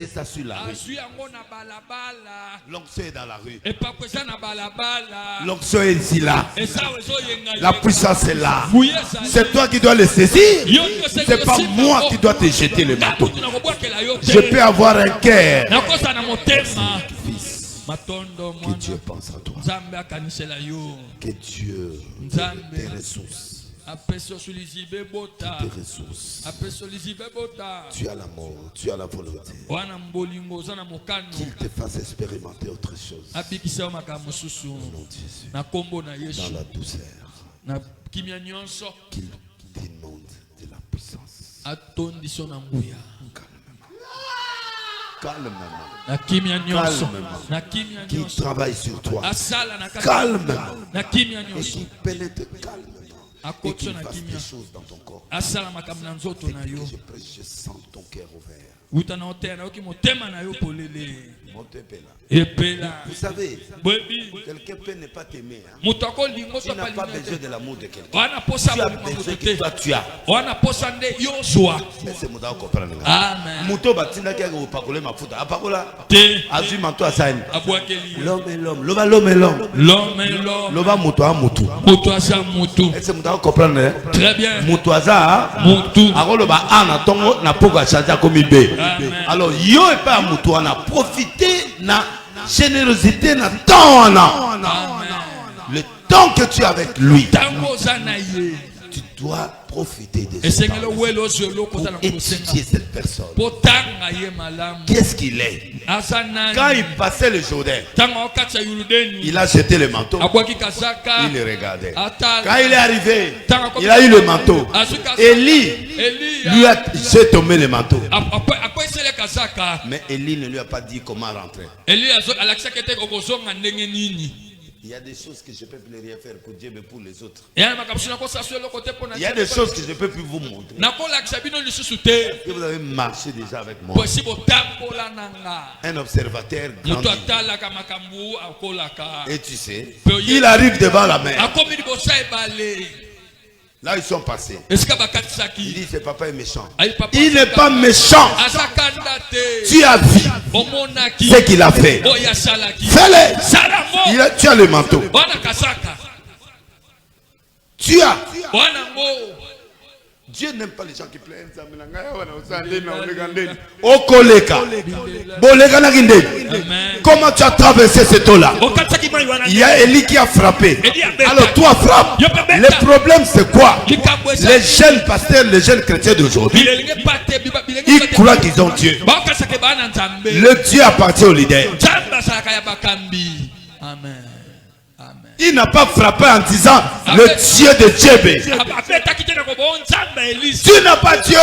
Et ça sur la rue. L'onction est dans la rue. L'onction est ici là. La puissance est là. C'est toi qui dois le saisir. C'est pas moi qui dois te jeter le marteau. Je peux avoir un cœur. Que Dieu pense à toi. Que Dieu te ressource. Tes ressources. Tu as l'amour, tu as la volonté. Qu'il te fasse expérimenter autre chose. Au nom de Jésus. Dans la douceur. Qu'il t'inonde de la puissance. Calmement. Qui travaille sur toi. Calmement. Et qui pénètre calmement. Et qu'il fasse des choses dans ton corps. Et que je prêche, je sens ton cœur ouvert. Vous savez, quelqu'un peut ne pas t'aimer. Tu n'as pas besoin de l'amour de quelqu'un. Tu as besoin que toi tu as. Mais c'est mon comprendre. Mouto batina qui a pakole mafuta. Apakola. Azu manto asani. L'homme et l'homme. L'homme et l'homme. L'homme et l'homme. L'homme mouto a mouto. Mouto asa mouto. C'est mon comprendre. Très bien. Mouto asa. Mouto. Arolo ba ana tongo na poko changer comme ibe. Alors yo et pas mouto on a profité na générosité na temps. Le temps que tu es avec lui, tu dois profiter de ce temps pour étudier cette personne. Qu'est-ce qu'il est? Quand il passait le Jourdain, il a jeté le manteau. Il le regardait. Quand il est arrivé, il a eu le manteau. Élie lui a jeté tomber le manteau. Mais Élie ne lui a pas dit comment rentrer. Il y a des choses que je ne peux plus rien faire pour Dieu, mais pour les autres. Il y a des choses que je ne peux plus vous montrer. Que vous avez marché déjà avec moi. Un observateur grandit. Et tu sais, il arrive devant la mer. Là, ils sont passés. Il dit, ce papa est méchant. Il n'est pas méchant. Tu as vu ce qu'il a fait. Fais-le. Tu as le manteau. Tu as. Dieu n'aime pas les gens qui plaignent. Comment tu as traversé cette eau-là? Il y a Élie qui a frappé. Alors toi frappe. Le problème c'est quoi? Les jeunes pasteurs, les jeunes chrétiens d'aujourd'hui, ils croient qu'ils ont Dieu. Le Dieu appartient au leader. Amen. Il n'a pas frappé en disant le Dieu de Djébé. Tu n'as pas Dieu.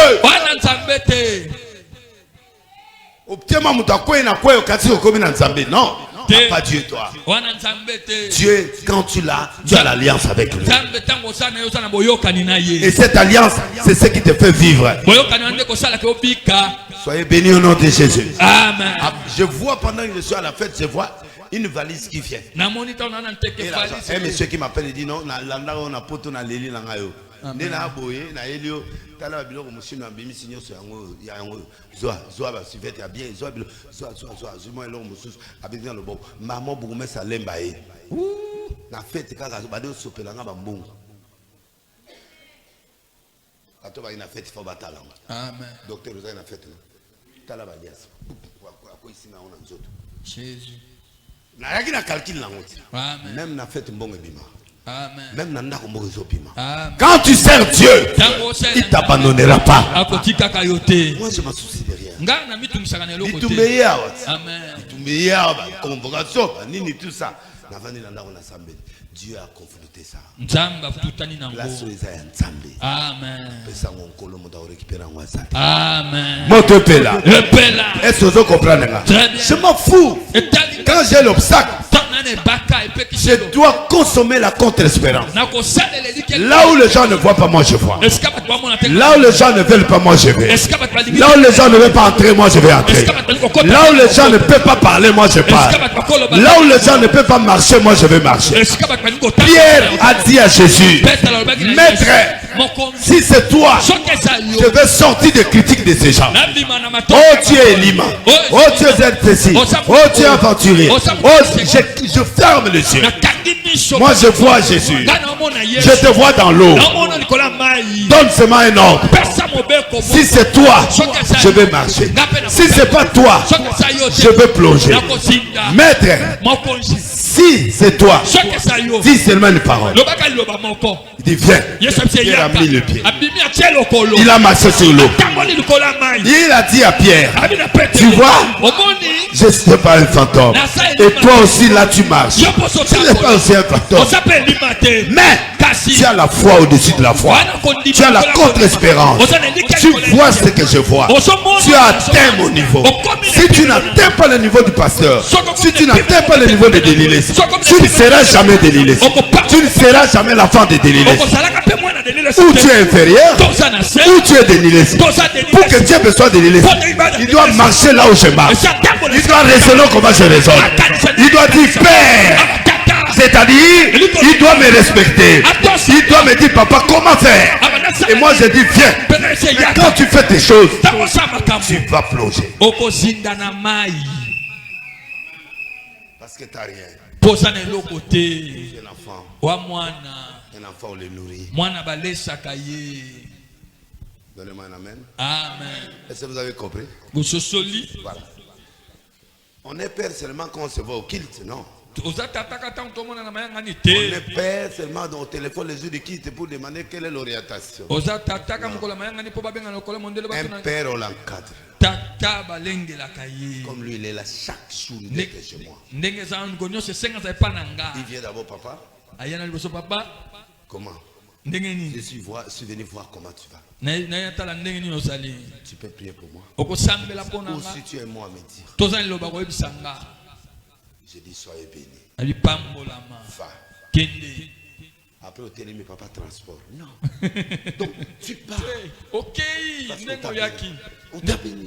Non, tu n'as pas Dieu toi. Dieu, quand tu l'as, tu as l'alliance avec lui. Et cette alliance, c'est ce qui te fait vivre. Soyez bénis au nom de Jésus. Amen. Je vois pendant que je suis à la fête, je vois une valise qui vient. Et un monsieur qui m'appelle, il dit non, on a poto na leli na ngayo. Nena boye na elio, tala biloko monsieur na bimi signo so yango ya yango. Zoa ba sivete ya bien, zoa zuma eloko mususu abinga le bon. Maman bougumé sa lemba e. Na fête kaka ba de sopela nga ba mbongo. Ato ba ina fête fo batala. Amen. Docteur Rosa ina fête. Tala ba lias. Ko ici na ona nzoto. Jésus. Même na fête mbongo bima. Même na ndako mbongo zopima. Quand tu sers Dieu, il t'abandonnera pas. Moi je m'en soucie de rien. Convocation, nini tout ça. Dieu a confronté ça. Amen. Amen. Est-ce que vous comprenez? Je m'en fous. Quand j'ai l'obstacle, je dois consommer la contre-espérance. Là où les gens ne voient pas, moi je vois. Là où les gens ne veulent pas, moi je vais. Là où les gens ne veulent pas entrer, moi je vais entrer. Là où les gens ne peuvent pas parler, moi je parle. Là où les gens ne peuvent pas marcher, moi je vais marcher. Pierre a dit à Jésus, Maître, si c'est toi, je vais sortir des critiques de ces gens. Oh, tu es Lima. Oh, tu es ZTC. Oh, tu es aventurier. Oh, je ferme les yeux. Moi, je vois Jésus. Je te vois dans l'eau. Donne seulement un ordre. Si c'est toi, je vais marcher. Si c'est pas toi, je vais plonger. Maître, si c'est toi, dis seulement une parole. Il dit viens. Il a mis le pied. Il a marché sur l'eau. Il a dit à Pierre, tu vois, je ne suis pas un fantôme. Et toi aussi là tu marches. Tu n'es pas aussi un fantôme. Mais tu as la foi au-dessus de la foi. Tu as la contre-espérance. Tu vois ce que je vois. Tu as atteint mon niveau. Si tu n'atteins pas le niveau du pasteur, si tu n'atteins pas le niveau de Délilès, tu ne seras jamais Délilès. Tu ne seras jamais l'enfant de Délilès. Ou tu es inférieur, ou tu es Délilès. Pour que Dieu soit Délilès, il doit marcher là où je marche. Il doit raisonner comment je raisonne. Il doit dire Père. C'est-à-dire, il doit me respecter. Il doit me dire, papa, comment faire? Et moi, je dis, viens. Mais quand tu fais tes choses, tu vas plonger. Parce que tu n'as rien. Tu es un enfant. Un enfant, on le nourrit. Donnez-moi un amen. Amen. Est-ce que vous avez compris? Voilà. On est père seulement quand on se voit au culte, non? On est père seulement dans le téléphone les yeux de quitte pour demander quelle est l'orientation. Un père, on l'encadre. Comme lui, il est là chaque jour, il est chez moi. Il vient d'abord, papa. Comment? Je suis venu voir comment tu vas. Tu peux prier pour moi. Ou si tu es moi à me dire. Je dis soyez béni. Va. Après au télé, mais papa transport. Non. Donc tu pars. Ok. On t'a béni.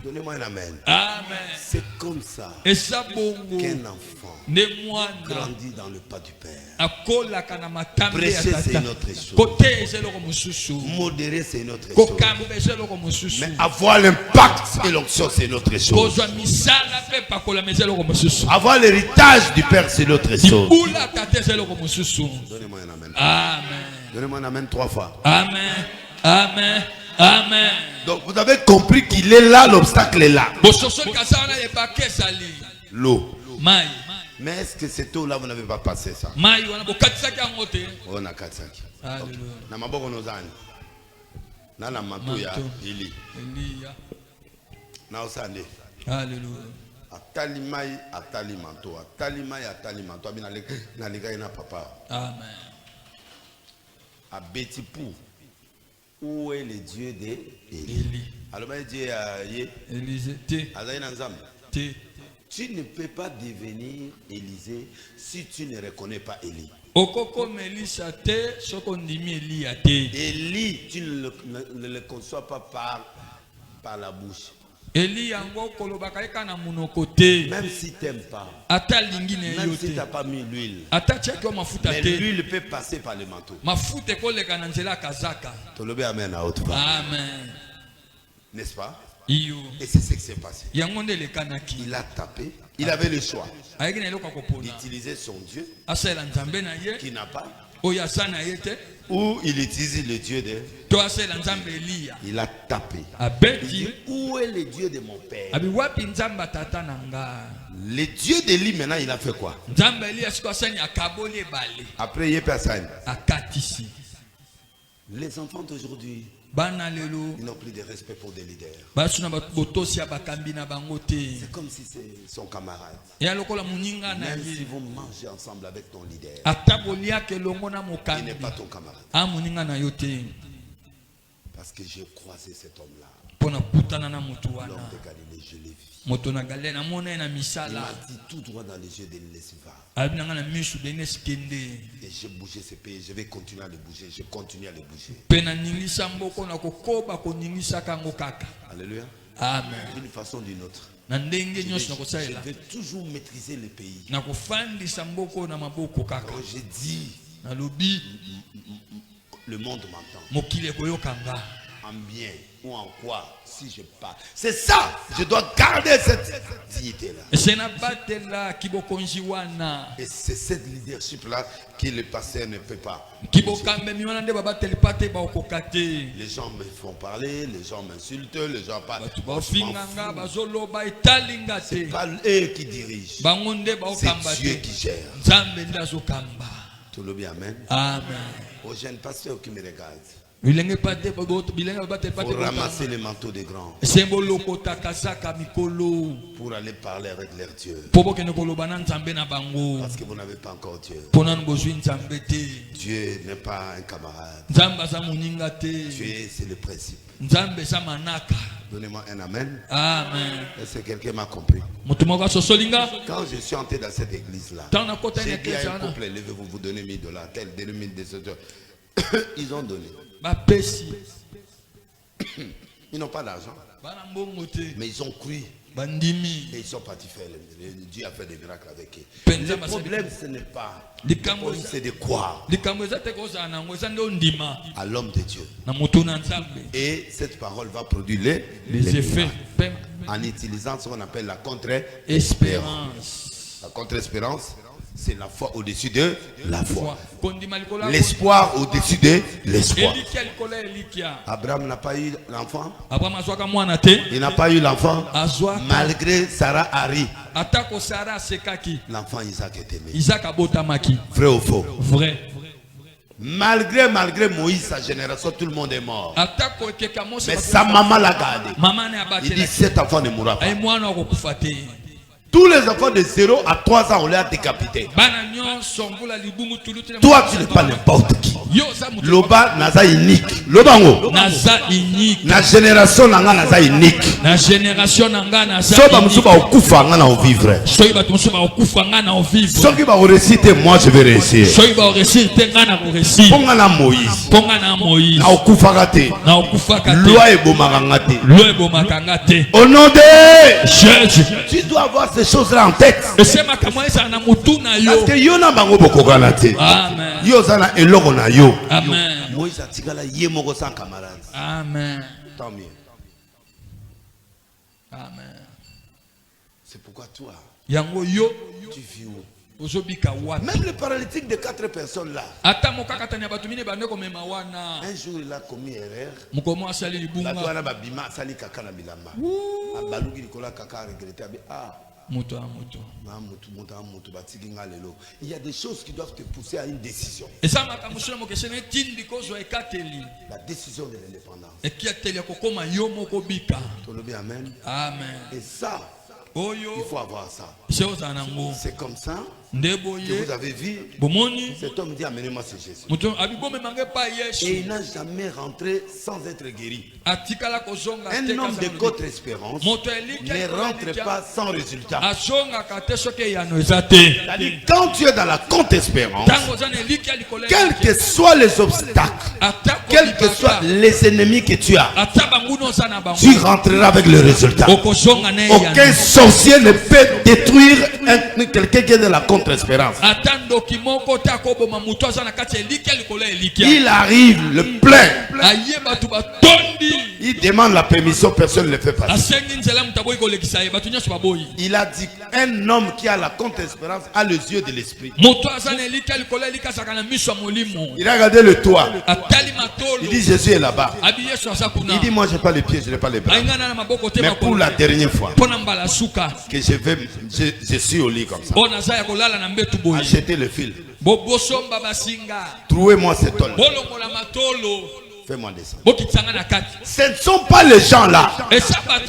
Donnez-moi un amen. Amen. C'est comme ça qu'un enfant grandit dans le pas du Père. Prêcher, c'est une autre chose. Modérer, c'est une autre chose. Mais avoir l'impact et l'onction, c'est une autre chose. Avoir l'héritage du Père, c'est une autre chose. Donnez-moi un amen. Amen. Donnez-moi un amen 3 fois. Amen. Amen. Amen. Donc vous avez compris qu'il est là, l'obstacle est là. L'eau. Mais est-ce que cette eau-là, vous n'avez pas passé ça? On a katsaki. Na maboko nozani. Na na mato ya ili. Na osande. Alléluia. Atali mai, atali manto, atali mai, atali manto. Abi na lega ina papa. Amen. A Betty Pou. Où est le Dieu d'Élie? Alors, Dieu a Élisée. Tu ne peux pas devenir Élisée si tu ne reconnais pas Élie. Élie, tu ne le conçois pas par la bouche. Même si tu n'aimes pas, même si tu n'as pas mis l'huile, mais l'huile peut passer par le manteau. Amen à haute voix. Amen. N'est-ce pas? Et c'est ce qui s'est passé. Il a tapé. Il avait le choix d'utiliser son Dieu qui n'a pas, ou il utilise le Dieu de. Il a tapé. Il dit, où est le Dieu de mon père? Le Dieu d'Élie maintenant il a fait quoi? Après il est personne. Les enfants d'aujourd'hui, ils n'ont plus de respect pour des leaders. C'est comme si c'est son camarade. Même si vous mangez ensemble avec ton leader, il n'est pas ton camarade. Parce que j'ai croisé cet homme-là. L'homme de Galilée, je l'ai vu. Il m'a dit tout droit dans les yeux de l'Esva. Et j'ai bougé ce pays, je vais continuer à le bouger, je continue à le bouger. Alléluia. Amen. D'une façon ou d'une autre. Je vais toujours maîtriser le pays. Quand je dis le monde m'entend. En bien ou en quoi, si je parle. C'est ça, je dois garder cette dignité-là. Et c'est cette leadership-là que le pasteur ne peut pas. Les gens me font parler, les gens m'insultent, les gens parlent. C'est pas eux qui dirigent, c'est Dieu qui gère. Tout le bien, amen. Amen. Aux jeunes pasteurs qui me regardent, pour ramasser les manteaux des grands, pour aller parler avec leur Dieu, parce que vous n'avez pas encore Dieu. Dieu n'est pas un camarade. Dieu, c'est le principe. Donnez-moi un amen. Amen. Est-ce que quelqu'un m'a compris? Quand je suis entré dans cette église-là, j'ai dit à un couple, levez-vous, vous donnez $1000, tel, donnez $1,200. Ils ont donné. Ils n'ont pas d'argent, mais ils ont cru et ils sont partis faire. Dieu a fait des miracles avec eux. Le problème, ce n'est pas, c'est de croire à l'homme de Dieu. Et cette parole va produire les effets en utilisant ce qu'on appelle la contre-espérance. La contre-espérance, c'est la foi au-dessus de la foi. L'espoir au-dessus de l'espoir. Abraham n'a pas eu l'enfant. Il n'a pas eu l'enfant. Malgré Sarah Hari. L'enfant Isaac est aimé. Vrai ou faux? Vrai. Malgré Moïse, sa génération, tout le monde est mort. Mais sa maman l'a gardé. Il dit, cet enfant ne mourra pas. Tous les enfants de 0 à 3 ans, on les a décapités. Toi, tu n'es pas n'importe qui. Loba naza unique. Lobango. Naza unique. Na génération nanga naza unique. Na génération nanga naza. Soba musuba okufa ngana au vivre. Soba musuba okufa ngana au vivre. Soki ba réciter, moi je vais réussir. Soba réciter ngana ko réussir. Ponga na Moïse. Ponga na Moïse. Na okufa gate. Na okufa gate. Loi e bomaka te. Loi e bomaka te. Au nom de Jésus. Tu dois avoir ces choses-là en tête. Parce que yo na bango bokokana te. Amen. Yo zana eloko na yo. Amen. Moïse a tigala yé moko sans camarade. Amen. Tant mieux. Amen. C'est pourquoi toi, yango yo, tu vis où? Même le paralytique de 4 personnes là. Un jour il a commis erreur. Il y a des choses qui doivent te pousser à une décision. La décision de l'indépendance. Amen. Amen. Et ça, il faut avoir ça. C'est comme ça que vous avez vu. Cet homme dit amenez-moi ce Jésus. Et il n'a jamais rentré sans être guéri. Un homme de contre-espérance ne rentre pas sans résultat. C'est-à-dire, quand tu es dans la contre-espérance, quels que soient les obstacles, quels que soient les ennemis que tu as, tu rentreras avec le résultat. Aucun sorcier ne peut détruire quelqu'un qui est de la contre-espérance. Il arrive le plein. Il demande la permission, personne ne le fait pas. Il a dit un homme qui a la contre-espérance a les yeux de l'esprit. Il a regardé le toit. Il dit Jésus est là-bas. Il dit moi je n'ai pas les pieds, je n'ai pas les bras. Mais pour la dernière fois que je suis au lit comme ça, achetez le fil. Trouvez-moi cet homme. Fais-moi descendre. Ce ne sont pas les gens là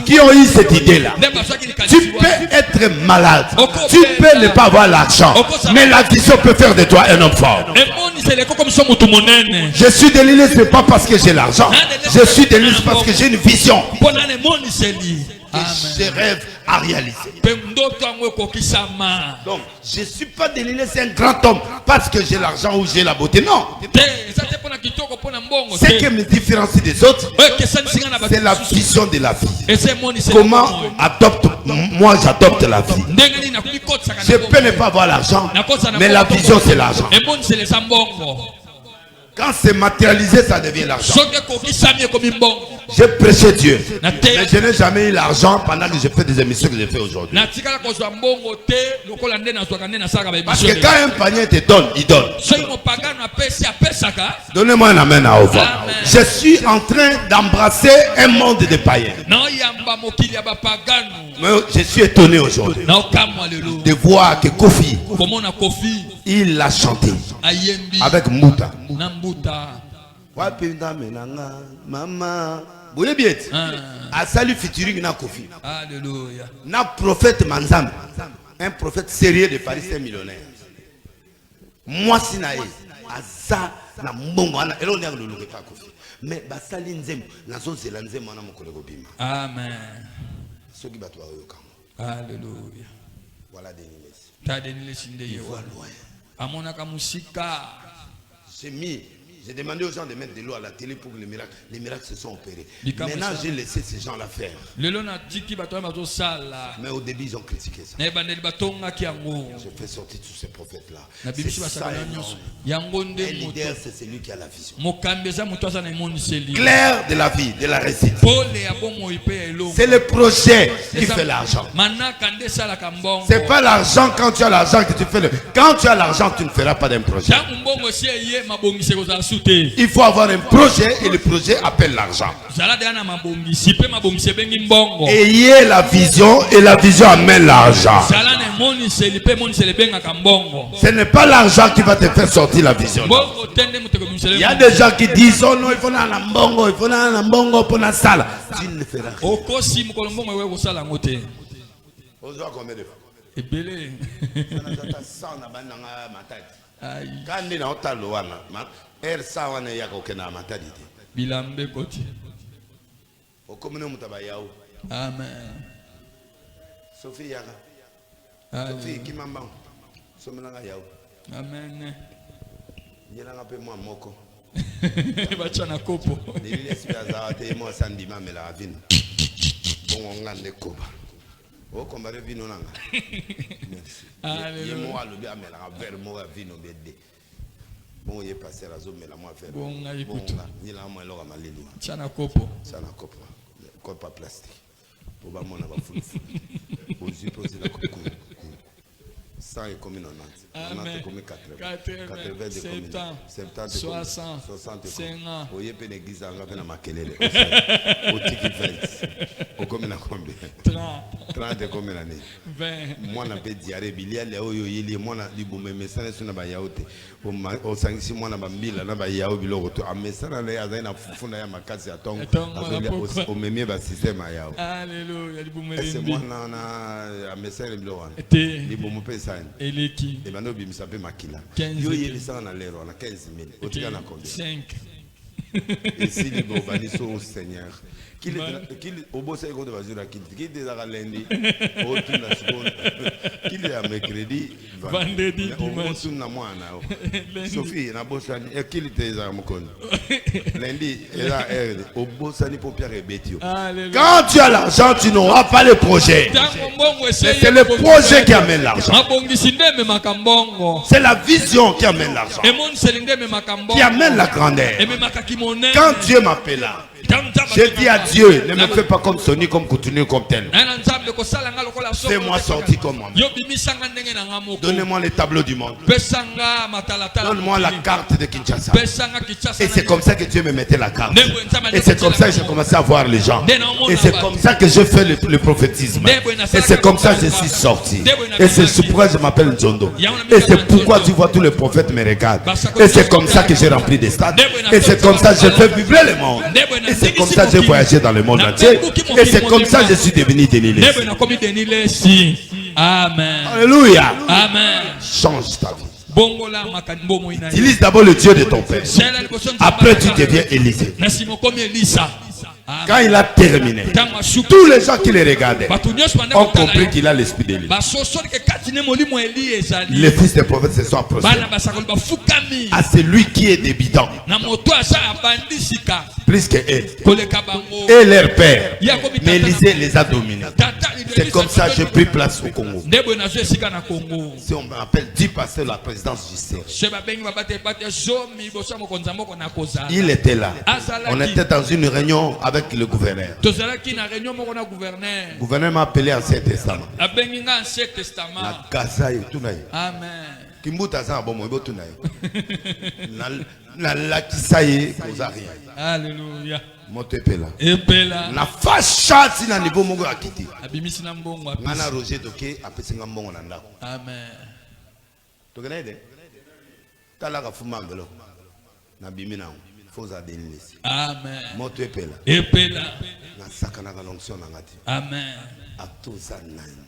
qui ont eu cette idée là. Tu peux être malade, tu peux ne pas avoir l'argent, mais la vision peut faire de toi un homme fort. Je suis délivré, ce n'est pas parce que j'ai l'argent, je suis délivré parce que j'ai une vision que je rêve à réaliser. Donc je ne suis pas délivré, c'est un grand homme parce que j'ai l'argent ou j'ai la beauté, non. Ce qui me différencie des autres, c'est la vision de la vie. Comment moi j'adopte la vie. Je peux ne pas avoir l'argent, mais la vision c'est l'argent. Quand c'est matérialisé, ça devient l'argent. J'ai prêché Dieu. Mais je n'ai jamais eu l'argent pendant que je fais des émissions que j'ai fait aujourd'hui. Parce que quand un panier te donne, il donne. Donnez-moi un amen à revoir. Je suis en train d'embrasser un monde de païens. Mais je suis étonné aujourd'hui de voir que Kofi, il a chanté avec Mouta. Maman, vous voyez bien, à salut featuring na Kofi. Alléluia. Na prophète Manzam, un prophète sérieux de Paris, c'est un millionnaire. Moi si nae, aza na mbongo ana elo nyango luluke pa Kofi. Mais basali nzem na zo zela nzem na mokolego bima. Amen. Ceux qui battent au camp. Alléluia. Voilà des niles. Ta denile sinde Il yo. voit loin. Amona kamusika. J'ai mis. J'ai demandé aux gens de mettre de l'eau à la télé pour que les miracles se sont opérés. Maintenant, j'ai laissé ces gens-là faire. Mais au début, ils ont critiqué ça. Je fais sortir tous ces prophètes-là. C'est ça, un leader, c'est celui qui a la vision. Clair de la vie, de la réussite. C'est le projet qui fait l'argent. C'est pas l'argent quand tu as l'argent que tu fais le. Quand tu as l'argent, tu ne feras pas d'un projet. Il faut avoir un projet et le projet appelle l'argent. Ayez la vision et la vision amène l'argent. Ce n'est pas l'argent qui va te faire sortir la vision. Il y a des gens qui disent oh non, il faut aller à mbongo, il faut aller à mbongo pour la salle. Tu ne feras rien. Combien de fois? Quand on est dans er sawana ya kokena matadite bilambe koti okomene mutaba yao. Amen. Sophie yaka Sophie kimamba somenanga yao. Amen. Yelanga pe moi moko bachana kopo lile sibaza te mo sandima mela vino bon ngande koba o kombare vino nanga. Merci. Yemo alobi amela ver mo vino bede. Bon, il est passé à la zone, mais la moi faire. Bon, il a moins l'or à Malili. Chana kopo. Chana kopo. Kopo plastique. Pour ba mon aba fou. Pour supposer la kopo. 100 et combien 90. 90 combien 80. 70 60 60 50. Oye pe l'église anga pe na makelele. Au tiki 20. Au combien combien 30 combien année 20. Moi na pe diarrhée bilia le oyo yeli moi na libume mesana suna ba yaote. Au sangisi moi na ba mbila na ba yao biloko to amesana le azai na fufuna ya makasi atongo. Au memie ba système yao. Alléluia libume limbi. C'est moi na amesana biloko. Libume pe Eleki. Et maintenant, il s'appelle Makila. Yo yeli ça na lero na 15 000. Otika na combien? 5. Et si les bobani sont au Seigneur. Qu'il au beau c'est de bazura qu'il des à lundi. Au tout la seconde. Qu'il est à mercredi. Vendredi dimanche. Au na moi na. Sophie na bossani et qu'il était à mokon. Lundi et là au bossani pour Pierre et Betio. Quand tu as l'argent, tu n'auras pas le projet. C'est le projet qui amène l'argent. C'est la vision qui amène l'argent. Qui amène la grandeur. Quand Dieu m'appelle là, j'ai dit à Dieu, ne me fais pas comme Sony, comme Couturier, comme tel. Fais-moi sortir comme moi. Donnez-moi les tableaux du monde. Donne-moi la carte de Kinshasa. Et c'est comme ça que Dieu me mettait la carte. Et c'est comme ça que j'ai commencé à voir les gens. Et c'est comme ça que je fais le prophétisme. Et c'est comme ça que je suis sorti. Et c'est pourquoi je m'appelle Nzondo. Et c'est pourquoi tu vois tous les prophètes me regardent. Et c'est comme ça que j'ai rempli des stades. Et c'est comme ça que je fais vibrer le monde. Et c'est comme ça que j'ai voyagé dans le monde entier. Et c'est comme ça que je suis devenu Denilé. Amen. Alléluia. Amen. Change ta vie. Utilise d'abord le Dieu de ton père. Après tu deviens Élisée. Quand il a terminé, tous les gens qui le regardaient ont compris qu'il a l'esprit d'Élie. Les fils des prophètes se sont approchés à celui qui est débitant plus que eux et leur père. Mais Élisée les a dominés. C'est comme ça que j'ai pris place au Congo. Congo. Si on m'appelle 10 pasteurs de la présidence du CER. Il était là. On était dans une réunion avec le gouverneur. Le gouverneur m'a appelé Ancien Testament. Amen. Alléluia. Na facha si na niveau mongo akiti. Ngana Roger Doké apesinga mbongo na ndako. Amen. Tokenede. Tala ka fuma mbelo. Na bimi na foza denilisi. Amen. Moto epela. Epela. Na sakana ka l'onction na ngati. Amen. Atoza nani.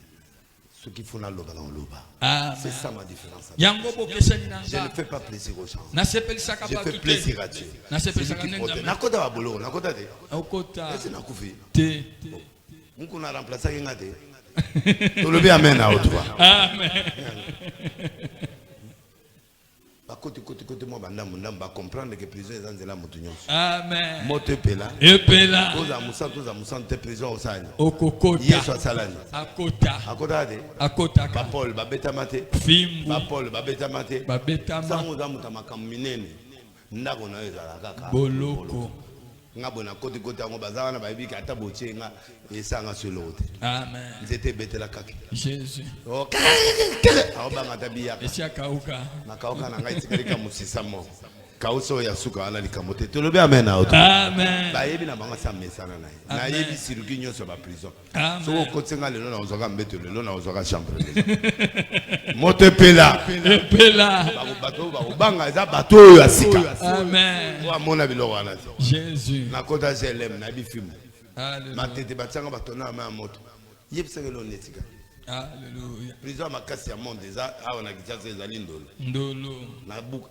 Ce qui font la loba dans loba. C'est ça ma différence. Je ne fais pas plaisir aux gens. Je fais plaisir à Dieu. Nakota wa bolo, nakota te. Okota. Est-ce nakufi? Te. Mungu na remplacer kinga te. To lebi amen à autour. Amen. Côté moi bandam ba comprendre que prison est dans la motunyo. Amen. Moto pela. Epela. Toza musa te prison osani. Okokota. Yesu asalani. Akota. Akota de. Akota. Ba Paul ba beta mate. Fimbu. Ba Paul ba beta mate. Ba beta mate. Sango za mutama kaminene. Ndako na ezala kaka. Boloko. Ngabona côté ngo bazana ba biki ata boche nga esanga solo te. Amen. Nzete betela kaka. Jésus. OK. Aoba ngatabiya. Esia kauka. Makauka na ngai tikalika musisa mo. Kauso ya suka ala likamote. Tolobe amen na auto. Amen. Ba yebi na banga sa mesana na. Na yebi siruki nyoso ba prison. Amen. So kotenga lelo na ozoka mbeto lelo na ozoka chambre. Mote pela. Pela. Bato ba banga eza bato ya sika. Amen. Wa mona biloko wana. Jésus. Na kota zelem na bi film. Alléluia. Matete batanga batona ma moto. Yebisa ke lo netika. Alléluia. Prison makasi ya monde eza awa na kitasa ezali ndolo. Ndolo.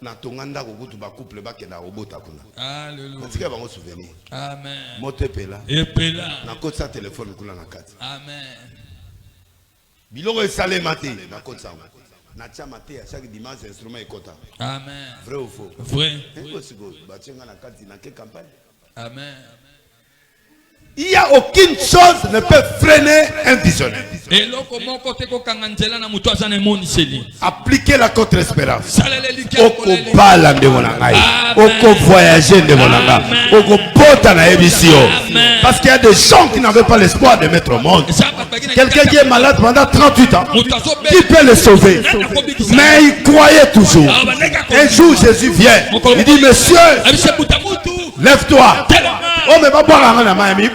Na tonganda ko kutu ba couple ba kenda robota kuna. Alléluia. Matika bango souvenir. Amen. Moto pela. Epela. Na kota téléphone kuna na kati. Amen. Biloko esalema te na kota ngo. Na tia mate à chaque dimanche instrument ekota. Amen. Vrai ou faux? Vrai. Impossible. Batinga na kati na ke campagne. Amen. Il n'y a aucune chose ne peut freiner un visionnaire. Appliquez la contre-espérance. Oko bala de monanga. Oko voyager de monanga. Oko bota na ebisio. Parce qu'il y a des gens qui n'avaient pas l'espoir de mettre au monde. Quelqu'un qui est malade pendant 38 ans, qui peut le sauver? Mais il croyait toujours. Un jour Jésus vient. Il dit, monsieur, lève-toi. Oh, mais pas boire un ami.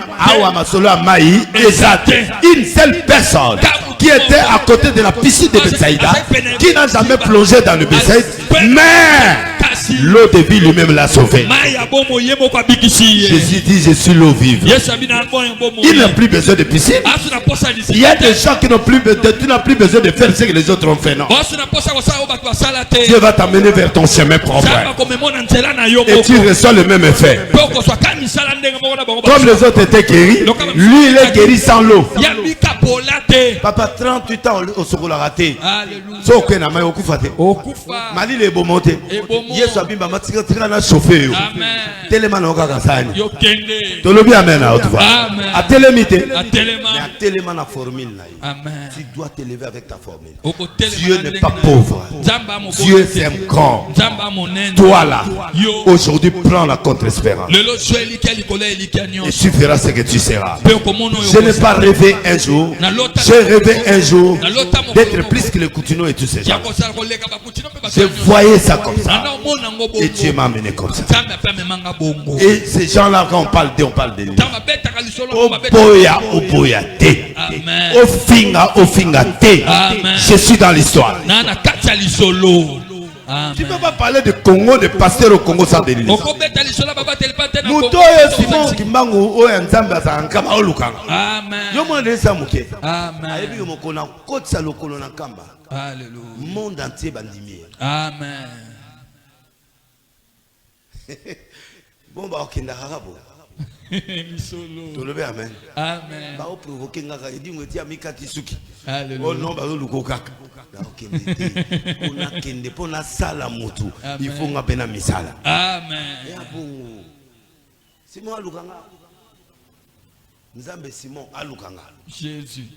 Une seule personne qui était à côté de la piscine de Bethsaïda, qui n'a jamais plongé dans le Bethsaïda, mais l'eau de vie lui-même l'a sauvé. Jésus dit, je suis l'eau vive. Il n'a plus besoin de piscine. Il y a des gens qui n'ont plus besoin, tu n'as plus besoin de faire ce que les autres ont fait, non. Dieu va t'amener vers ton chemin propre. Et tu reçois le même effet. Comme les autres étaient guéris, lui il est guéri sans l'eau. Papa, 38 ans au secours l'a raté. Mali les beaux montés. Yesu abimba matika na chauffeur. Tellement na okaka sani. Tolobi amen à haute voix. A télémité. Mais à tellement na formule là. Tu dois t'élever avec ta formule. Dieu n'est pas pauvre. Dieu t'aime grand. Toi là, aujourd'hui prends la contre-espérance. Et tu verras ce que tu seras. Je n'ai pas rêvé un jour. J'ai rêvé un jour d'être plus que le Coutinho et tous ces gens. Je voyais ça comme ça. Et Dieu m'a amené comme ça. Et ces gens-là, quand on parle d'eux, on parle de lui. Opoya, opoya te. Ofinga te. Je suis dans l'histoire. Tu ne peux pas parler de Congo, de pasteur au Congo sans délire. Muto Simon Kimbangu o nzamba za nkama olukanga. Amen. Yo mo ndesa muke. Amen. Ayebi yo mokona kotsa lokolo na kamba. Alléluia. Monde entier bandimi. Amen. Bon ba okenda harabo. Tolobe amen. Amen. Ba o provoquer ngaka idi ngoti amikati suki. Alléluia. Oh non ba olukokaka. On a kende pona sala mutu. Il faut ngapena misala. Amen. Ya bongo. Simon alukanga. Nzambe Simon alukanga. Jésus.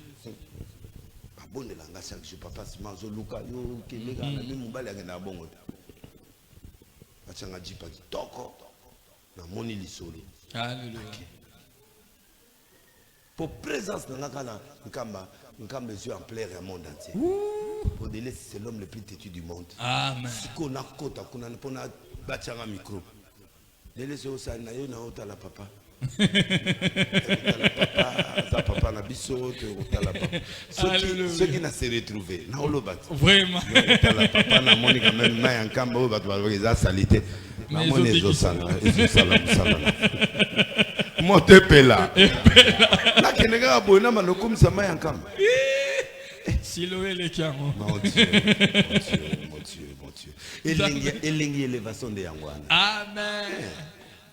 Abonne langa chaque jour papa simanzo luka yo kelega na mi mobali akenda bongo. Achanga jipa kitoko na moni lisolo. Alléluia. Pour présence dans la Nkamba mesure en plein le monde entier. Pour délai, c'est l'homme le plus têtu du monde. Amen. Si on a côte, on a battu un micro. Délai, c'est aussi un aïe, on a la papa. Papa na biso, ceux qui n'ont se retrouvé, na olo bat. Vraiment. Papa na moni quand même na Nkamba o bat ba salité. Na moni ezo sala. Mote pela. La kenega boina malokum sama yankam. Siloé les kiamo. Mon Dieu. Elengi élévation de yangwana. Amen.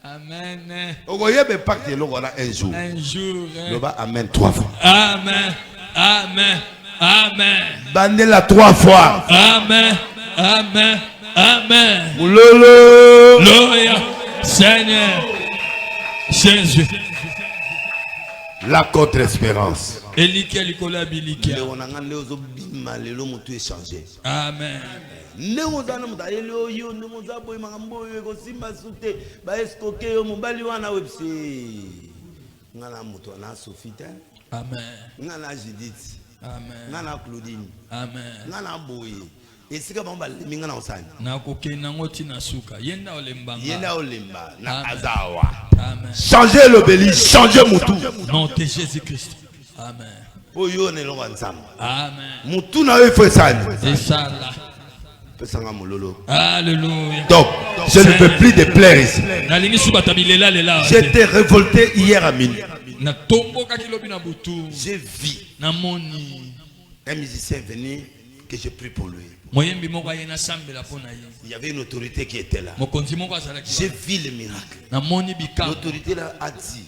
Amen. Ogoyebe pacte lokola un jour. Un jour. Le bas amen 3 fois. Amen. Amen. Amen. Bandela 3 fois. Amen. Amen. Amen. Moulolo. Gloria. Seigneur. Jésus. La contre-espérance. Amen. Et c'est comme ça. Changez l'obélisque, changez Moutou. Nom de Jésus-Christ. Amen. Amen. Moutou n'a eu fait ça. Alléluia. Donc, je ne veux plus de plaire ici. J'étais révolté hier à minuit. J'ai vu un musicien venu que j'ai pris pour lui. Il y avait une autorité qui était là. J'ai vu le miracle. L'autorité là a dit,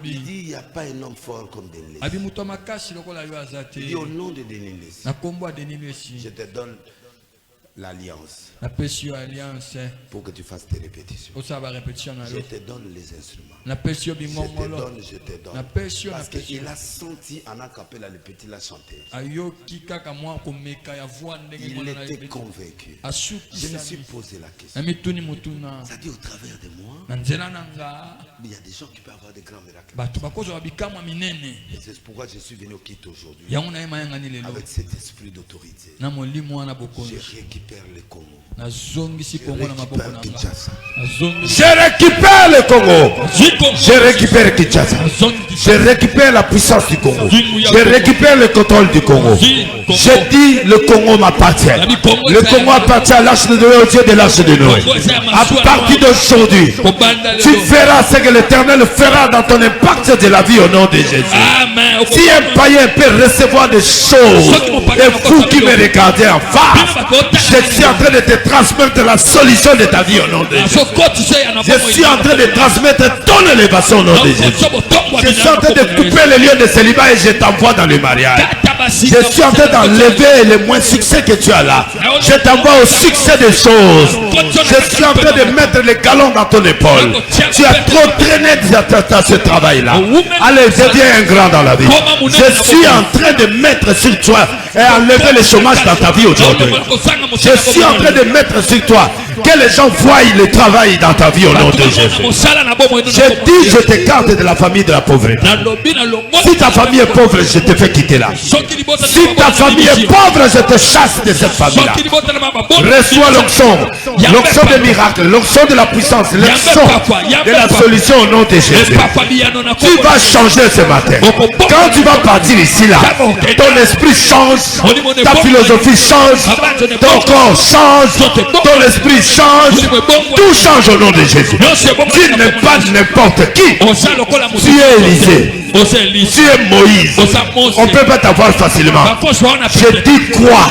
il dit, il n'y a pas un homme fort comme Denis. Il dit au nom de Denis, je te donne l'alliance pour que tu fasses tes répétitions. Je te donne les instruments. Je te donne. Parce qu'il a senti en acapella, le petit l'a chanté. Il était convaincu. Je me suis posé la question. Ça dit au travers de moi, il y a des gens qui peuvent avoir des grands miracles. Et c'est pourquoi je suis venu au kit aujourd'hui. Avec cet esprit d'autorité. Je récupère le Congo. Je récupère le Congo. Je récupère Kinshasa. Je récupère la puissance du Congo. Je récupère le contrôle du Congo. Je dis le Congo m'appartient. Le Congo appartient à l'arche de Noé, au Dieu de l'arche de Noé. À partir d'aujourd'hui, tu verras ce que l'Éternel fera dans ton impact de la vie au nom de Jésus. Si un païen peut recevoir des choses, et vous qui me regardez en face, je suis en train de te transmettre la solution de ta vie au nom de Jésus. Je suis en train de transmettre ton élévation au nom de Jésus. Je suis en train de couper les lieux de célibat et je t'envoie dans le mariage. Je suis en train d'enlever les moins succès que tu as là. Je t'envoie au succès des choses. Je suis en train de mettre les galons dans ton épaule. Tu as trop traîné dans ce travail-là. Allez, deviens un grand dans la vie. Je suis en train de mettre sur toi et enlever le chômage dans ta vie aujourd'hui. Je suis en train de mettre sur toi que les gens voient le travail dans ta vie au nom de Jésus. Je dis, je t'écarte de la famille de la pauvreté. Si ta famille est pauvre, je te fais quitter là. Si ta famille est pauvre, je te chasse de cette famille-là. Reçois l'onction des miracles, l'onction de la puissance, l'onction de la solution au nom de Jésus. Tu vas changer ce matin. Quand tu vas partir ici là, ton esprit change, ta philosophie change, ton corps change, ton esprit change, tout change au nom de Jésus. Tu n'es pas n'importe qui. Tu es Élisée. Tu es Moïse. On ne peut pas t'avoir facilement. Je dis quoi?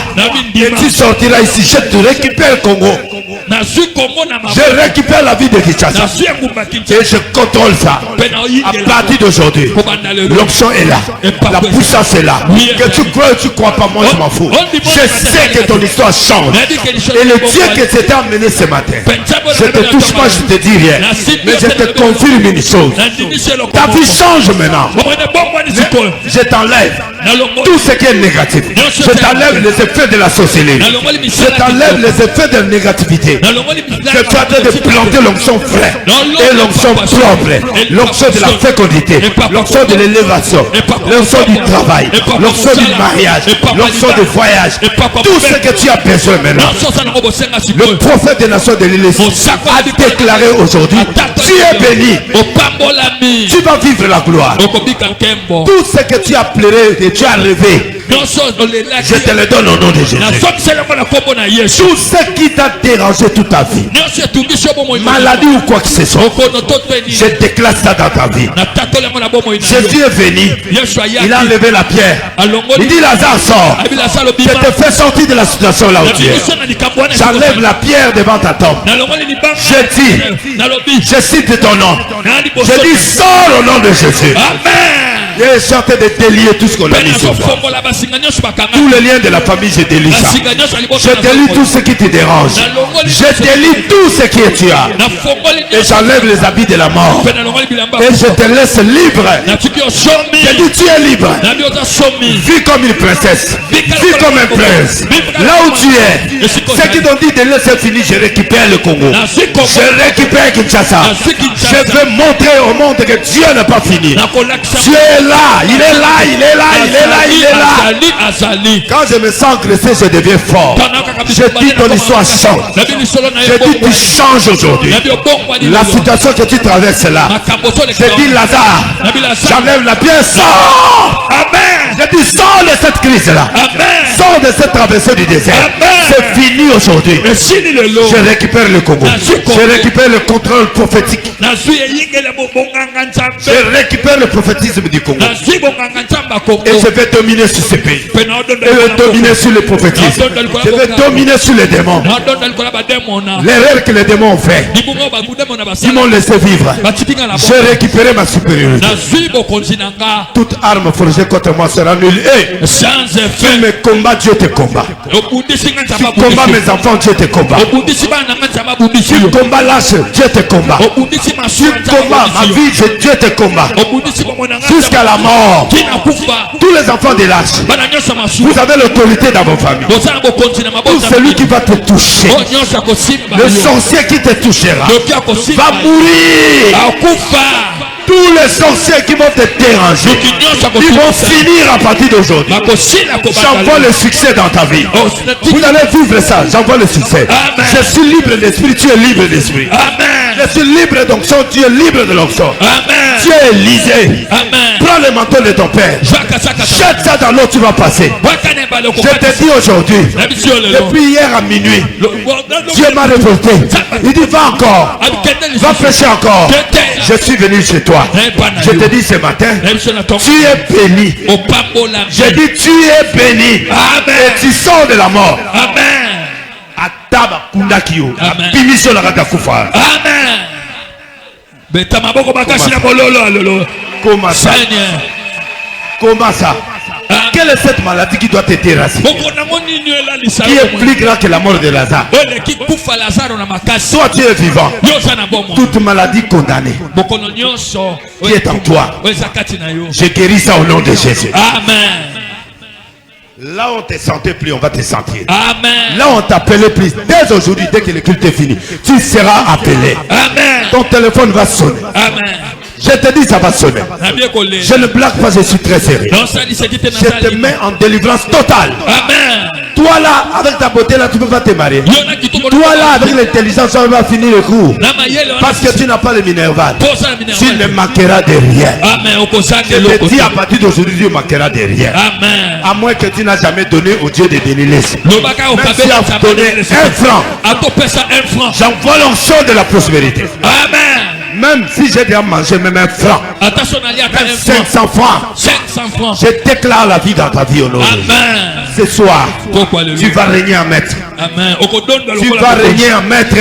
Et tu sortiras ici. Je te récupère le Congo. Je récupère la vie de Kinshasa. Et je contrôle ça. À partir d'aujourd'hui, l'onction est là. La puissance est là. Que tu crois ou tu ne crois pas, moi je m'en fous. Je sais que ton histoire change. Et le Dieu que tu t'es amené ce matin, je ne te touche pas, je ne te dis rien. Mais je te confirme une chose. Ta vie change maintenant. Je t'enlève Tout ce qui est négatif, je t'enlève les effets de la sorcellerie. Je t'enlève les effets de la négativité. Je suis en train de planter l'onction vraie et l'onction propre, l'onction de la fécondité, l'onction de l'élévation, l'onction du travail, l'onction du mariage, l'onction du voyage. Tout ce que tu as besoin maintenant. Le prophète des nations de l'Élysée a déclaré aujourd'hui, tu es béni. Tu vas vivre la gloire. Tout ce que tu as pleuré et tu as rêvé, je te le donne au nom de Jésus. Tout ce qui t'a dérangé toute ta vie, maladie ou quoi que ce soit, je déclare ça dans ta vie. Jésus est venu, il a enlevé la pierre. Il dit Lazare sort. Je te fais sortir de la situation là où tu es. J'enlève la pierre devant ta tombe. Je dis, je cite ton nom. Je dis sors au nom de Jésus. Amen. Et sortez de délier tout ce qu'on a mis sur toi. Tous les liens de la famille, je délie ça. Je délie tout ce qui te dérange. Je délie tout ce qui est tu as. Et j'enlève les habits de la mort. Et je te laisse libre. Je dis tu es libre. Vis comme une princesse. Vis comme un prince. Là où tu es. Ceux qui t'ont dit de laisser finir, je récupère le Congo. Je récupère Kinshasa. Je veux montrer au monde que Dieu n'a pas fini. Dieu est là, il est là, il est là, il est là, il est là. Quand je me sens agressé, je deviens fort. Je dis ton histoire change. Je dis tu changes aujourd'hui. La situation que tu traverses là. Je dis Lazare, j'enlève la pierre, sors. Amen. Je dis sors de cette crise là. Sors de cette traversée du désert. C'est fini aujourd'hui. Je récupère le Congo. Je récupère le contrôle prophétique. Je récupère le prophétisme du Congo. Et je vais dominer sur ce pays. Je vais dominer sur le prophétisme. Je vais dominer sur les démons. L'erreur que les démons ont fait, ils m'ont laissé vivre. J'ai récupéré ma supériorité. Toute arme forgée contre moi sera nulle. Et tu me combats, Dieu te combat. Tu combats mes enfants, Dieu te combat. Tu combats l'âge, Dieu te combat. Tu combats ma vie, Dieu te combat. Jusqu'à la mort. Tous les enfants de l'âge, vous avez l'autorité dans vos familles. Tout celui qui va te toucher, le sorcier qui te touchera, va mourir. Tous les sorciers qui vont te déranger, ils vont finir à partir d'aujourd'hui. J'envoie le succès dans ta vie. Vous allez vivre ça. J'envoie le succès. Je suis libre d'esprit, tu es libre d'esprit. Je suis libre d'onction, tu es libre de l'onction. Tu es Élisée. Prends le manteau de ton père. Jette ça dans l'eau, tu vas passer. Je te dis aujourd'hui, depuis hier à minuit, Dieu m'a révolté. Il dit va encore, va prêcher encore. Je suis venu chez toi. Je te dis ce matin, tu es béni. Je dis tu es béni. Et tu sors de la mort. Amen. Comment ça? Comment ça? Quelle est cette maladie qui doit te terrasser? Qui est plus grand que la mort de Lazare? Toi tu es vivant. Toute maladie condamnée qui est en toi, je guéris ça au nom de Jésus. Amen. Là on ne te sentait plus, on va te sentir. Amen. Là on t'appelait plus. Dès aujourd'hui, dès que le culte est fini, tu seras appelé. Amen. Ton téléphone va sonner. Amen. Je te dis ça va sonner. Je ne blague pas, je suis très sérieux. Je te mets en délivrance totale. Amen. Toi là, avec ta beauté là, tu ne peux pas te marier. Toi là, avec l'intelligence, on va finir le cours. Parce que tu n'as pas le minerval. Tu ne manqueras de rien. Je te dis à partir d'aujourd'hui, tu ne manqueras de rien. Amen. À moins que tu n'as jamais donné au Dieu de Bénilès. Même si tu as donné un franc, j'envoie l'onction de la prospérité. Amen. Même si j'ai déjà mangé même un franc, même 500 francs, je déclare la vie dans ta vie au nom de Jésus. Ce soir, tu vas régner en maître. Amen. Tu vas régner en maître.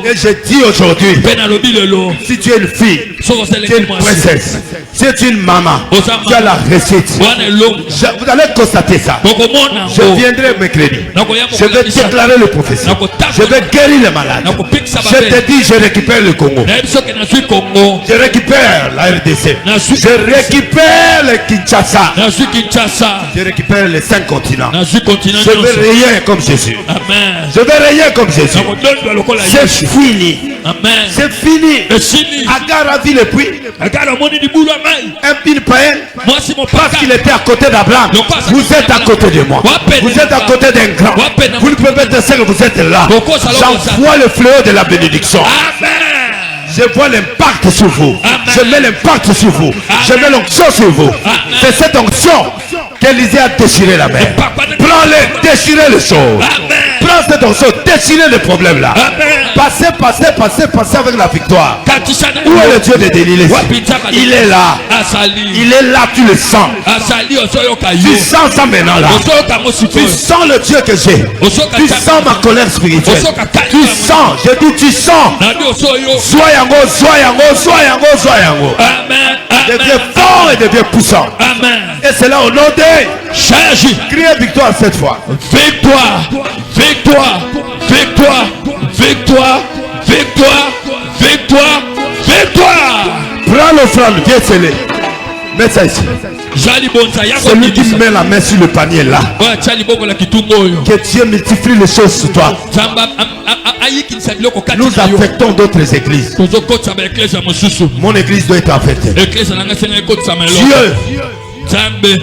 Et je dis aujourd'hui, si tu es une fille, tu es une princesse, si tu es une maman, tu as la réussite. Vous allez constater ça. Je viendrai mercredi. Je vais déclarer le prophétie. Je vais guérir les malades. Je te dis, je récupère le Congo. Je récupère la RDC. Je récupère le Kinshasa. Je récupère les 5 continents. Je vais régner comme Jésus. Amen. Je vais régner comme Jésus. C'est fini. Amen. C'est fini. Agar a vu le puits. Un pile païen. Parce qu'il était à côté d'Abraham. Vous êtes à côté de moi. Vous êtes à côté d'un grand. Vous ne pouvez pas dire que vous êtes là. J'envoie le fléau de la bénédiction. Amen. Je vois l'impact sur vous. Amen. Je mets l'impact sur vous. Amen. Je mets l'onction sur vous. C'est cette onction qu'Élisée a déchiré la mer. Prends-les, déchirez les choses. Prends cette onction, déchirez les problèmes là. Passez avec la victoire. Où est le Dieu de Délilis? Il est là. Il est là, tu le sens. Tu sens ça maintenant là. Tu sens le Dieu que j'ai. Tu sens ma colère spirituelle. Tu sens, je dis tu sens. Sois yango. Deviens fort et deviens puissant. Amen. Et c'est là au nom de Jésus. Criez victoire cette fois. Victoire. Prends l'offrande, viens sceller. Mets ça ici. Celui qui met la main sur le panier là. Que Dieu multiplie les choses sur toi. Nous affectons d'autres églises. Mon église doit être affectée.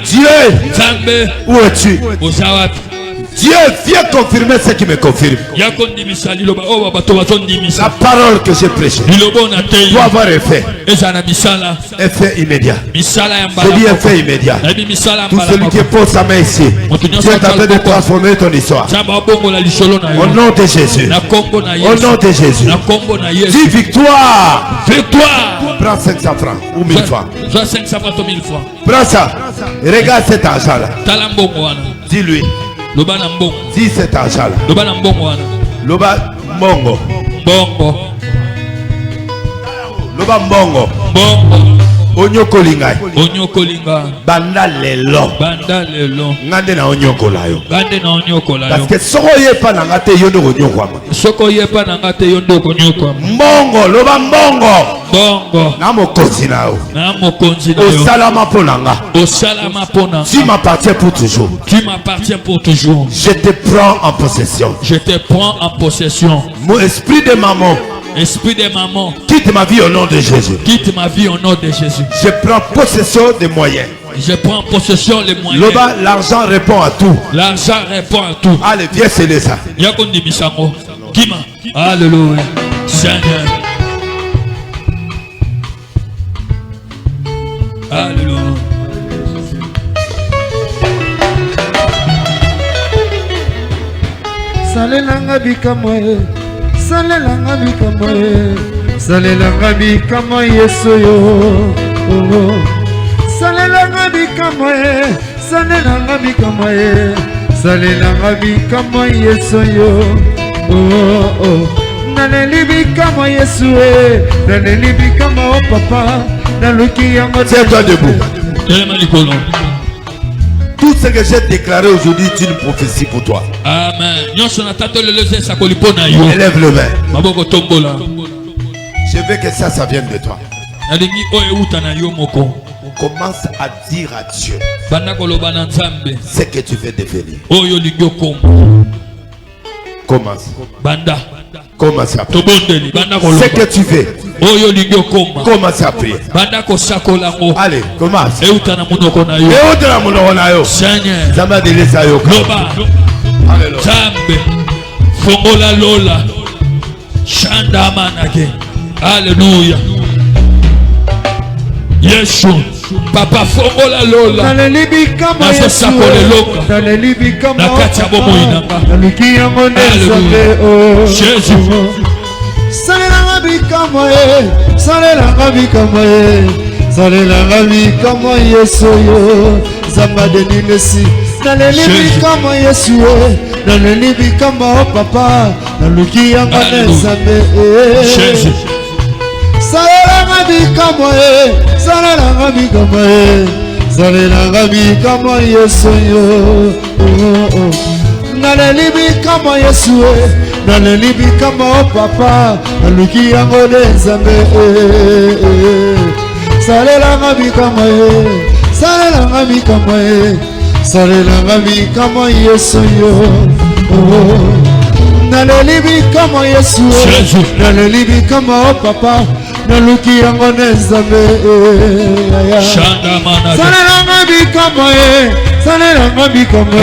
Dieu, où es-tu? Dieu, viens confirmer ce qui me confirme. La parole que j'ai prêchée doit avoir effet. Effet immédiat. Je dis effet immédiat. Tout celui qui pose sa main ici, tu es en train de transformer ton histoire. Au nom de Jésus. Au nom de Jésus. Dis victoire. Prends 500 francs ou 1000 francs. Prends ça. Regarde cet argent là. Dis-lui. Dis cet argent là. Loba mbongo. Loba mbongo. Onyokolinga. Banda lelo. Ngande na onyokola yo. Parce que soko yepa na ngate yondo konyokwama. Mbongo, loba mbongo. Na mokonzi na yo. Osalama ponanga. Tu m'appartiens pour toujours. Je te prends en possession. Mon esprit de maman. Quitte ma vie au nom de Jésus. Je prends possession des moyens. Loba, l'argent répond à tout. Allez, viens sceller ça. Alléluia. Seigneur. Alléluia. Salelanga bikamoe. Salelanga bikamoe. Salelanga bikamoe Yesu yo. Salelanga bikamoe. Salelanga bikamoe. Salelanga bikamoe Yesu yo. Naleli bikamoe Yesu e. Naleli bikamoe papa. Naluki yango. Tiens-toi debout. Tout ce que j'ai déclaré aujourd'hui est une prophétie pour toi. Amen. Élève le main. Je veux que ça vienne de toi. Commence à dire à Dieu ce que tu veux devenir. Commence. Commence à prier. Ce que tu veux. Commence à prier. Allez, commence. Alléluia. Yeshua. Papa fongola lola. Jésus. Salelanga bikamoe Yesu yo. Zamba de nimesi. Naleli bikamoe Yesu. naleli bikamwa o papa naluki yango na nzambe salelanga bikamwa salelanga bikamwa salelanga bikamwa Yesu yo naleli bikamwa Yesu naleli bikamwa o papa naluki yango na nzambe salelanga bikamwa salelanga bikamwa salelanga bikamwa Yesu yo naleli bikamwa Yesu naleli bikamwa o papa naluki yango na nzambe salelanga bikamwa salelanga bikamwa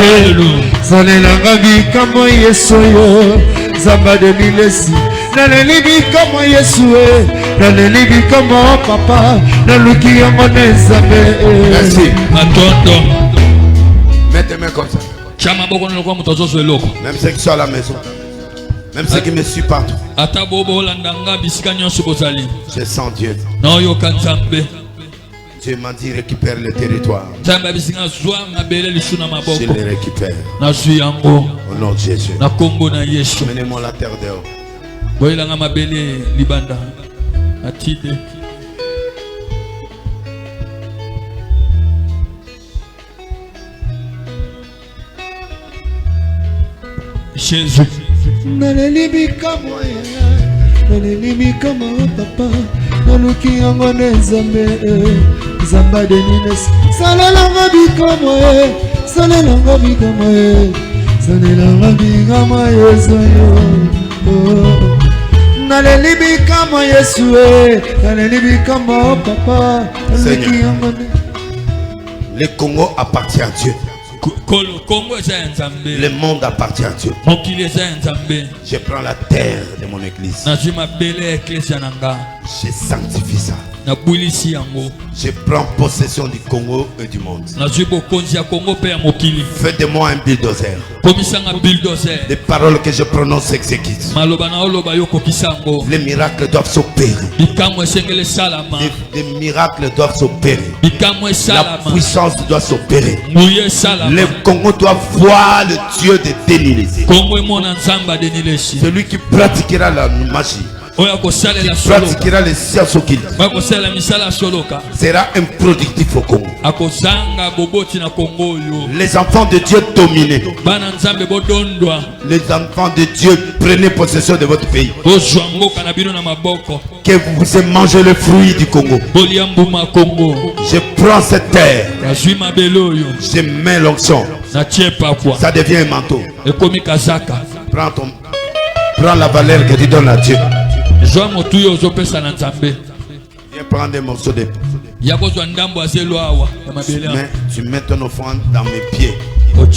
salelanga bikamwa Yesu yo zamba de milesi naleli bikamwa Yesu naleli bikamwa o papa naluki yango na nzambe. Merci. Atondo. Mets tes mains comme ça. Même ceux qui sont à la maison. Même ceux qui me suivent partout. Je sens Dieu. Dieu m'a dit récupère le territoire. Je le récupère. Au nom de Jésus. Menez-moi la terre dehors. Jésus. Naleli bikamwa papa naluki yango na nzambe zamba de nines salelanga bikamwa salelanga bikamwa Yesu naleli bikamwa Yesu naleli bikamwa papa naluki yango na. Le Congo appartient à Dieu. Le monde appartient à Dieu. Je prends la terre de mon église. Je sanctifie ça. Je prends possession du Congo et du monde. Fais de moi un bulldozer. Les paroles que je prononce s'exécutent. Les miracles doivent s'opérer. Les miracles doivent s'opérer. La puissance doit s'opérer. Le Congo doit voir le Dieu de Dénilé. Celui qui pratiquera la magie, qui pratiquera les sciences occultes, sera improductif au Congo. Les enfants de Dieu dominez. Les enfants de Dieu prenez possession de votre pays. Que vous puissiez manger le fruit du Congo. Je prends cette terre. Je mets l'onction. Ça devient un manteau. Prends la valeur que tu donnes à Dieu. Viens prendre des morceaux de. Tu mets ton offrande dans mes pieds. Prends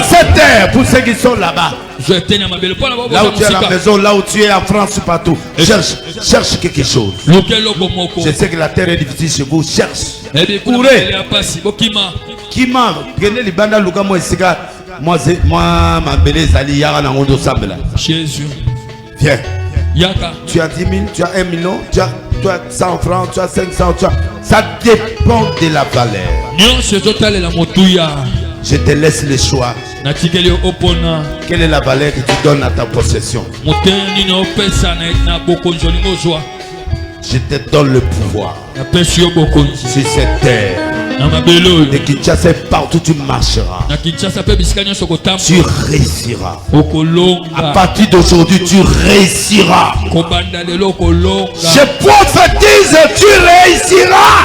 cette terre pour ceux qui sont là-bas. Là où tu es à la maison, là où tu es en France, partout. Cherche quelque chose. Je sais que la terre est difficile chez vous. Cherche. Courez. Kima. Prenez les bandes Luka Moïsika. Moi, ma belle Zali Yara Nangondo Sambela. Jésus. Viens. Tu as 10 000, tu as 1 million, tu as 100 francs, tu as 500, ça dépend de la valeur. Je te laisse le choix. Quelle est la valeur que tu donnes à ta possession? Je te donne le pouvoir sur cette terre. De Kinshasa, partout tu marcheras. Tu réussiras. À partir d'aujourd'hui, tu réussiras. Je prophétise, tu réussiras.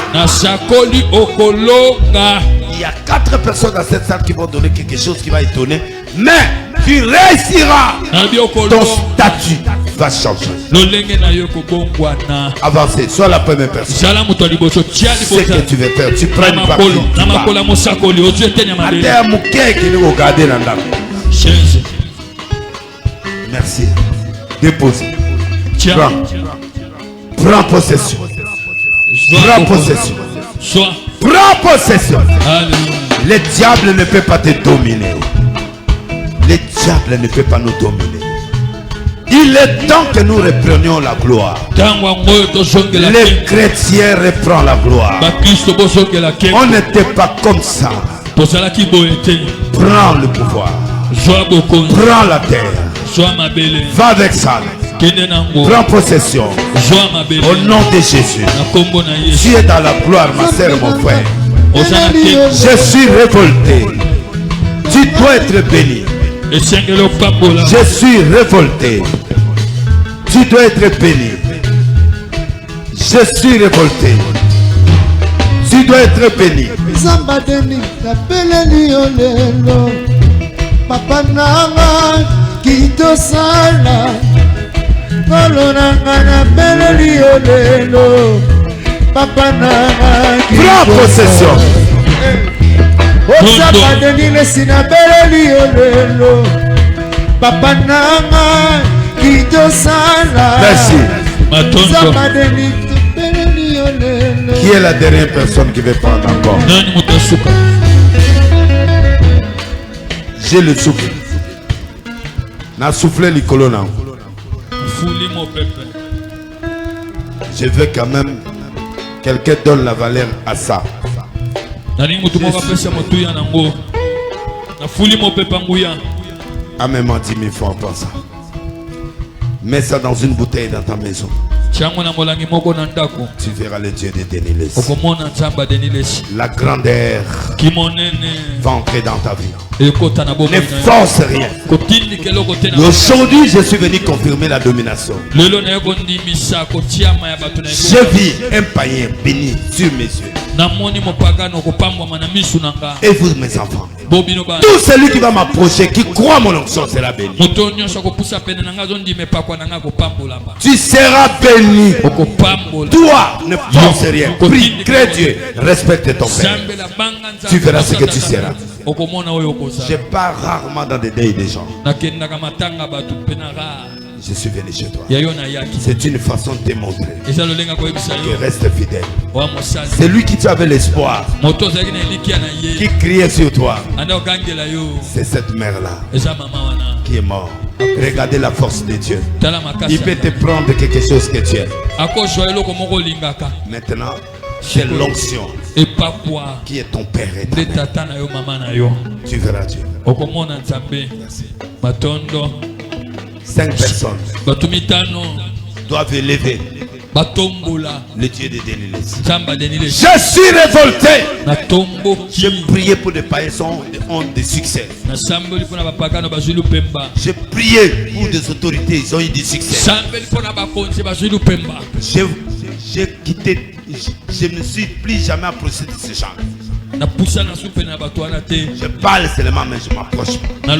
Il y a 4 personnes dans cette salle qui vont donner quelque chose qui va étonner. Mais tu réussiras. Ton statut va changer. Avancez, sois la première personne. Ce que tu veux faire, tu prends une partie. Merci. Dépose. Prends possession. Prends possession. Prends possession. Le diable ne peut pas te dominer. Le diable ne peut pas nous dominer. Il est temps que nous reprenions la gloire. Les chrétiens reprennent la gloire. On n'était pas comme ça. Prends le pouvoir. Prends la terre. Va avec ça. Prends possession. Au nom de Jésus. Tu es dans la gloire, ma sœur, mon frère. Je suis révolté. Tu dois être béni. Je suis révolté. Tu dois être béni. Je suis révolté. Tu dois être béni. Papa nanga kitosala kolonanga na beleli olelo. Papa nanga prends possession. Osaba denile sina beleli olelo. Papa nanga kitosala. Merci. Osaba denile beleli olelo. Qui est la dernière personne qui veut prendre encore? J'ai le souffle. N'a soufflé les colonnes. Je veux quand même quelqu'un donne la valeur à ça. Ah mais m'a dit 1000 francs pour ça. Mets ça dans une bouteille dans ta maison. Tu verras le Dieu de Déniles. La grandeur va entrer dans ta vie. Ne force rien. Aujourd'hui, je suis venu confirmer la domination. Je vis un païen béni sur mes yeux. Et vous, mes enfants, tout celui qui va m'approcher, qui croit mon onction sera béni. Tu seras béni. Toi, ne force rien. Prie, crée Dieu, respecte ton père. Tu verras ce que tu seras. Je pars rarement dans des deuils des gens. Je suis venu chez toi. C'est une façon de te montrer que reste fidèle. C'est lui qui tu avais l'espoir, qui criait sur toi. C'est cette mère-là qui est morte. Regardez la force de Dieu. Il peut te prendre quelque chose que tu aimes. Maintenant, c'est l'onction qui est ton père et ta mère. Tu verras Dieu. Merci. 5 personnes doivent élever le Dieu de Déniles. Je suis révolté. J'ai prié pour des païens qui ont des succès. J'ai prié pour des autorités, ils ont eu du succès. J'ai quitté, je ne me suis plus jamais approché de ces gens. Je parle seulement, mais je m'approche pas.